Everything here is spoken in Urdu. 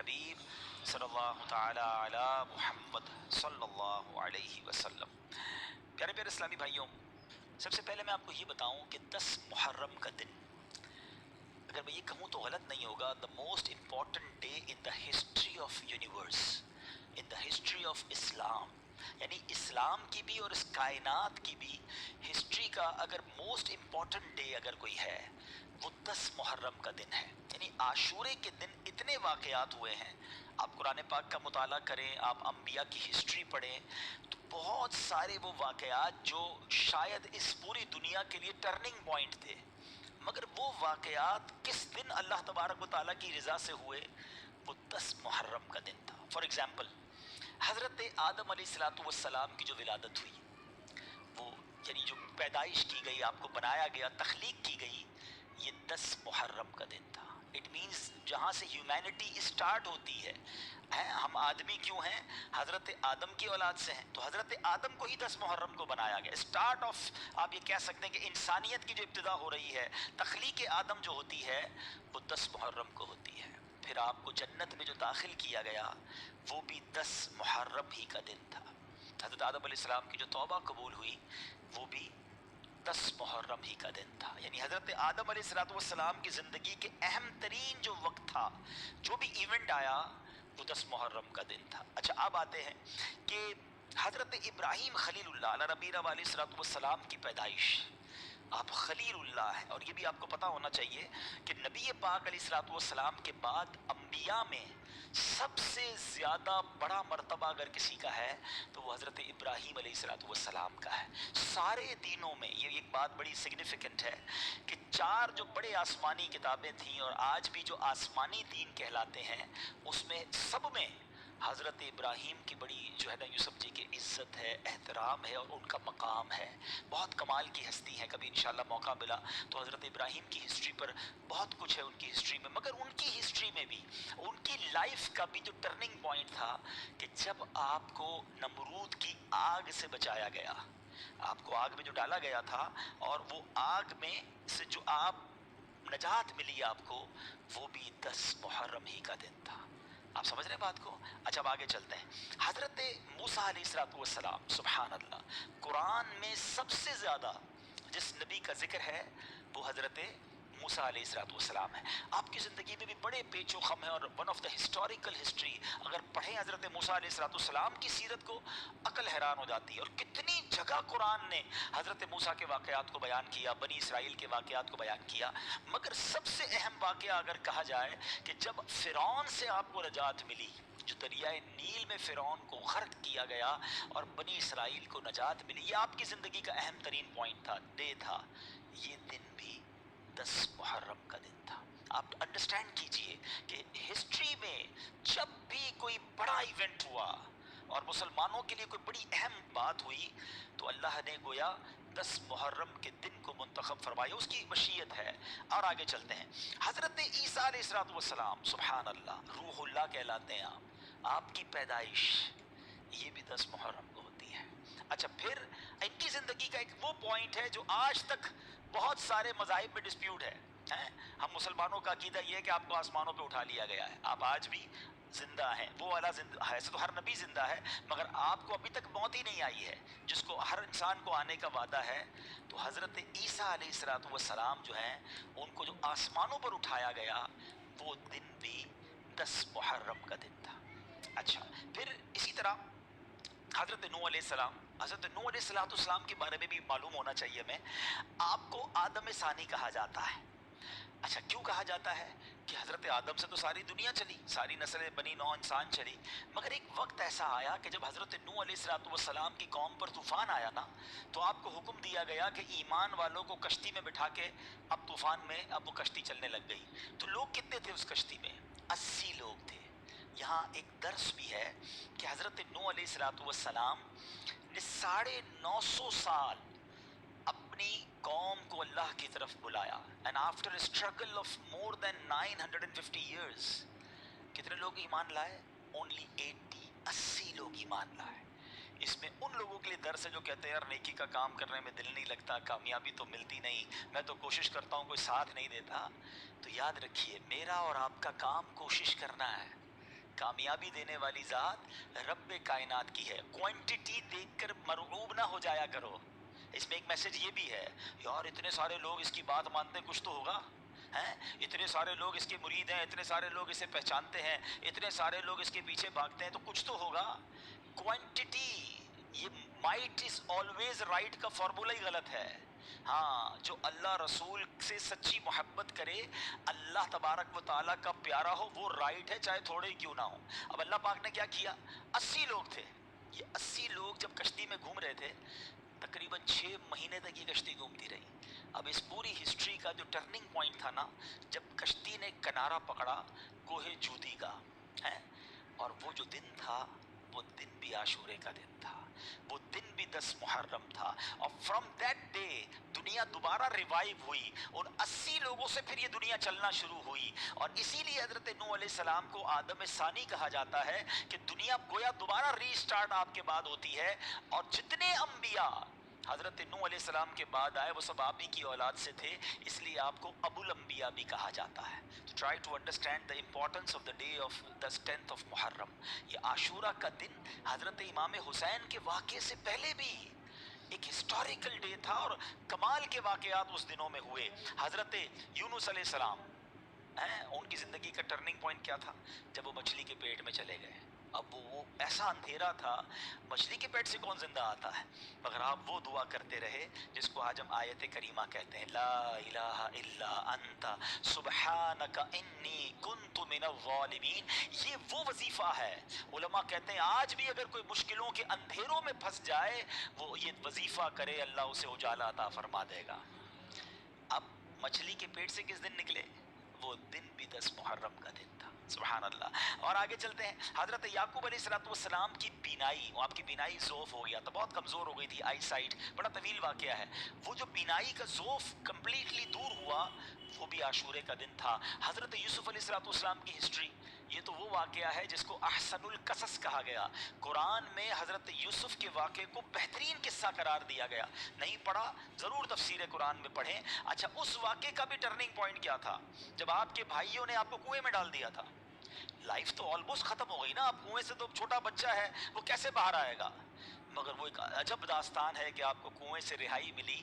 الحبیب صلی اللہ تعالی علی محمد صلی اللہ علیہ وسلم۔ پیارے پیارے اسلامی بھائیوں، سب سے پہلے میں آپ کو یہ بتاؤں کہ 10 محرم کا دن، اگر میں یہ کہوں تو غلط نہیں ہوگا، the most important day in the history of universe, in the history of Islam، یعنی اسلام کی بھی اور اس کائنات کی بھی ہسٹری کا اگر موسٹ امپورٹنٹ ڈے اگر کوئی ہے وہ 10 محرم کا دن ہے۔ یعنی عاشورے کے دن اتنے واقعات ہوئے ہیں، آپ قرآن پاک کا مطالعہ کریں، آپ انبیاء کی ہسٹری پڑھیں، تو بہت سارے وہ واقعات جو شاید اس پوری دنیا کے لیے ٹرننگ پوائنٹ تھے، مگر وہ واقعات کس دن اللہ تبارک و تعالیٰ کی رضا سے ہوئے؟ وہ 10 محرم کا دن تھا۔ فار ایگزامپل، حضرت آدم علیہ السلام کی جو ولادت ہوئی، وہ یعنی جو پیدائش کی گئی، آپ کو بنایا گیا، تخلیق کی گئی، یہ 10 محرم کا دن تھا۔ اٹ مینس جہاں سے ہیومینٹی اسٹارٹ ہوتی ہے، ہم آدمی کیوں ہیں؟ حضرت آدم کی اولاد سے ہیں، تو حضرت آدم کو ہی 10 محرم کو بنایا گیا۔ اسٹارٹ آف، آپ یہ کہہ سکتے ہیں کہ انسانیت کی جو ابتدا ہو رہی ہے، تخلیق آدم جو ہوتی ہے وہ 10 محرم کو ہوتی ہے۔ پھر آپ کو جنت میں جو داخل کیا گیا وہ بھی 10 محرم ہی کا دن تھا۔ حضرت آدم علیہ السلام کی جو توبہ قبول ہوئی وہ بھی 10 محرم ہی کا دن تھا۔ یعنی حضرت آدم علیہ السلام کی زندگی کے اہم ترین جو وقت تھا، جو بھی ایونٹ آیا، وہ 10 محرم کا دن تھا۔ اچھا، اب آتے ہیں کہ حضرت ابراہیم خلیل اللہ علیہ نبینا علیہ السلام کی پیدائش، آپ خلیل اللہ ہیں، اور یہ بھی آپ کو پتہ ہونا چاہیے کہ نبی پاک علیہ السلام کے بعد انبیاء میں سب سے زیادہ بڑا مرتبہ اگر کسی کا ہے تو وہ حضرت ابراہیم علیہ السلام کا ہے۔ سارے دینوں میں یہ ایک بات بڑی سگنیفیکنٹ ہے کہ 4 جو بڑے آسمانی کتابیں تھیں اور آج بھی جو آسمانی دین کہلاتے ہیں، اس میں سب میں حضرت ابراہیم کی بڑی جو ہے نا، یوں سمجھے کہ عزت ہے، احترام ہے، اور ان کا مقام ہے۔ بہت کمال کی ہستی ہے، کبھی انشاءاللہ موقع ملا تو حضرت ابراہیم کی ہسٹری پر بہت کچھ ہے ان کی ہسٹری میں، مگر ان کی ہسٹری میں بھی ان کی لائف کا بھی جو ٹرننگ پوائنٹ تھا کہ جب آپ کو نمرود کی آگ سے بچایا گیا، آپ کو آگ میں جو ڈالا گیا تھا، اور وہ آگ میں سے جو آپ نجات ملی آپ کو، وہ بھی 10 محرم ہی کا دن تھا۔ آپ سمجھ رہے ہیں بات کو؟ اچھا، اب آگے چلتے ہیں۔ حضرت موسیٰ علیہ السلام، سبحان اللہ، قرآن میں سب سے زیادہ جس نبی کا ذکر ہے وہ حضرت موسیٰ علیہ السلام ہے۔ آپ کی زندگی میں بھی بڑے پیچ و خم ہیں، اور one of the historical history اگر پڑھیں حضرت موسیٰ علیہ السلام کی سیرت کو، عقل حیران ہو جاتی ہے، اور کتنی جگہ قرآن نے حضرت موسیٰ کے واقعات کو بیان کیا، بنی اسرائیل کے واقعات کو بیان کیا، مگر سب سے اہم واقعہ اگر کہا جائے کہ جب فرعون سے آپ کو نجات ملی، جو دریائے نیل میں فرعون کو غرق کیا گیا اور بنی اسرائیل کو نجات ملی، یہ آپ کی زندگی کا اہم ترین پوائنٹ تھا، ڈے تھا۔ یہ دن بھی 10 محرم کا دن تھا۔ آپ انڈرسٹینڈ کیجئے کہ ہسٹری میں جب بھی کوئی بڑا ایونٹ ہوا اور مسلمانوں کے لیے کوئی بڑی اہم بات ہوئی تو اللہ نے گویا 10 محرم کے دن کو منتخب فرمایا، اس کی مشیت ہے۔ اور آگے چلتے ہیں۔ حضرت عیسیٰ علیہ السلام، سبحان اللہ، روح اللہ کہلاتے ہیں آپ کی پیدائش یہ بھی 10 محرم کو ہوتی ہے۔ اچھا، پھر ان کی زندگی کا ایک وہ پوائنٹ ہے جو آج تک بہت سارے مذاہب میں ڈسپیوٹ ہے۔ ہم مسلمانوں کا عقیدہ یہ ہے کہ آپ کو آسمانوں پہ اٹھا لیا گیا ہے، آپ آج بھی زندہ ہیں، وہ والا زندہ ہے، ایسے تو ہر نبی زندہ ہے، مگر آپ کو ابھی تک موت ہی نہیں آئی ہے، جس کو ہر انسان کو آنے کا وعدہ ہے۔ تو حضرت عیسیٰ علیہ السلام جو ہیں، ان کو جو آسمانوں پر اٹھایا گیا وہ دن بھی 10 محرم کا دن تھا۔ اچھا، پھر اسی طرح حضرت نوح علیہ السلام، حضرت نوح علیہ السلام کے بارے میں بھی معلوم ہونا چاہیے ہمیں۔ آپ کو آدم ثانی کہا جاتا ہے۔ اچھا، کیوں کہا جاتا ہے؟ کہ حضرت آدم سے تو ساری دنیا چلی، ساری نسل بنی نوح انسان چلی، مگر ایک وقت ایسا آیا کہ جب حضرت نوح علیہ السلام کی قوم پر طوفان آیا نا، تو آپ کو حکم دیا گیا کہ ایمان والوں کو کشتی میں بٹھا کے اب طوفان میں اب وہ کشتی چلنے لگ گئی۔ تو لوگ کتنے تھے اس کشتی میں؟ 80 لوگ تھے۔ یہاں ایک درس بھی ہے کہ حضرت نوح علیہ السلام نے 950 سال اپنی قوم کو اللہ کی طرف بلایا، and after a struggle of more than 950 years کتنے لوگ ایمان لائے؟ only 80 لوگ ایمان لائے۔ اس میں ان لوگوں کے لیے درس ہے جو کہتے ہیں یار نیکی کا کام کرنے میں دل نہیں لگتا، کامیابی تو ملتی نہیں، میں تو کوشش کرتا ہوں کوئی ساتھ نہیں دیتا۔ تو یاد رکھیے، میرا اور آپ کا کام کوشش کرنا ہے، کامیابی دینے والی ذات رب کائنات کی ہے. کوانٹٹی دیکھ کر مرعوب نہ ہو جایا کرو. اس میں ایک میسج یہ بھی ہے، یار اتنے سارے لوگ اس کی بات مانتے ہیں، کچھ تو ہوگا ہیں، اتنے سارے لوگ اس کے مرید ہیں، اتنے سارے لوگ اسے پہچانتے ہیں، اتنے سارے لوگ اس کے پیچھے بھاگتے ہیں، تو کچھ تو ہوگا. کوانٹٹی، یہ مائٹ از آلویز رائٹ کا فارمولا ہی غلط ہے. ہاں، جو اللہ رسول سے سچی محبت کرے، اللہ تبارک و تعالیٰ کا پیارا ہو، وہ رائٹ ہے چاہے تھوڑے ہی کیوں نہ ہو. اب اللہ پاک نے کیا کیا، 80 لوگ تھے. یہ 80 لوگ جب کشتی میں گھوم رہے تھے، تقریباً 6 مہینے تک یہ کشتی گھومتی رہی. اب اس پوری ہسٹری کا جو ٹرننگ پوائنٹ تھا نا، جب کشتی نے کنارہ پکڑا کوہ جودی کا ہے، اور وہ جو دن تھا وہ دن بھی عاشورے کا دن تھا، وہ دن بھی 10 محرم تھا. اور فرام دیٹ ڈے دنیا دوبارہ ریوائیو ہوئی. ان 80 لوگوں سے پھر یہ دنیا چلنا شروع ہوئی. اور اسی لیے حضرت نوح علیہ السلام کو آدم ثانی کہا جاتا ہے کہ دنیا گویا دوبارہ ری سٹارٹ آپ کے بعد ہوتی ہے. اور جتنے انبیاء حضرت نوح علیہ السلام کے بعد آئے وہ سب آپ ہی کی اولاد سے تھے، اس لیے آپ کو ابو الانبیاء بھی کہا جاتا ہے. تو try to understand the importance of the day of the 10th of Muharram. یہ عاشورہ کا دن حضرت امام حسین کے واقعے سے پہلے بھی ایک ہسٹوریکل ڈے تھا، اور کمال کے واقعات اس دنوں میں ہوئے. حضرت یونس علیہ السلام ان کی زندگی کا ٹرننگ پوائنٹ کیا تھا، جب وہ مچھلی کے پیٹ میں چلے گئے. اب وہ ایسا اندھیرا تھا، مچھلی کے پیٹ سے کون زندہ آتا ہے، مگر آپ وہ دعا کرتے رہے جس کو آج ہم آیت کریمہ کہتے ہیں، لا الہ الا انت سبحانک انی کنت من الظالمین. یہ وہ وظیفہ ہے. علماء کہتے ہیں آج بھی اگر کوئی مشکلوں کے اندھیروں میں پھنس جائے، وہ یہ وظیفہ کرے، اللہ اسے اجالا عطا فرما دے گا. اب مچھلی کے پیٹ سے کس دن نکلے، وہ دن بھی 10 محرم کا دن تھا. سبحان اللہ. اور آگے چلتے ہیں. حضرت یعقوب علیہ السلام کی بینائی، آپ کی بینائی ذوف ہو گیا تھا، بہت کمزور ہو گئی تھی، آئی سائٹ، بڑا طویل واقعہ ہے. وہ جو بینائی کا ذوف کمپلیٹلی دور ہوا، وہ بھی عاشورے کا دن تھا. حضرت یوسف علیہ السلام کی ہسٹری، یہ تو وہ واقعہ ہے جس کو احسن القصص کہا گیا. قرآن میں حضرت یوسف کے واقعے کو بہترین قصہ قرار دیا گیا. نہیں پڑھا ضرور تفسیر قرآن میں پڑھیں. اچھا، اس واقعے کا بھی ٹرننگ پوائنٹ کیا تھا، جب آپ کے بھائیوں نے آپ کو کنویں میں ڈال دیا تھا. لائف تو آلموسٹ ختم ہو گئی نا، آپ کنویں سے تو چھوٹا بچہ ہے وہ کیسے باہر آئے گا، مگر وہ ایک عجب داستان ہے کہ آپ کو کنویں سے رہائی ملی.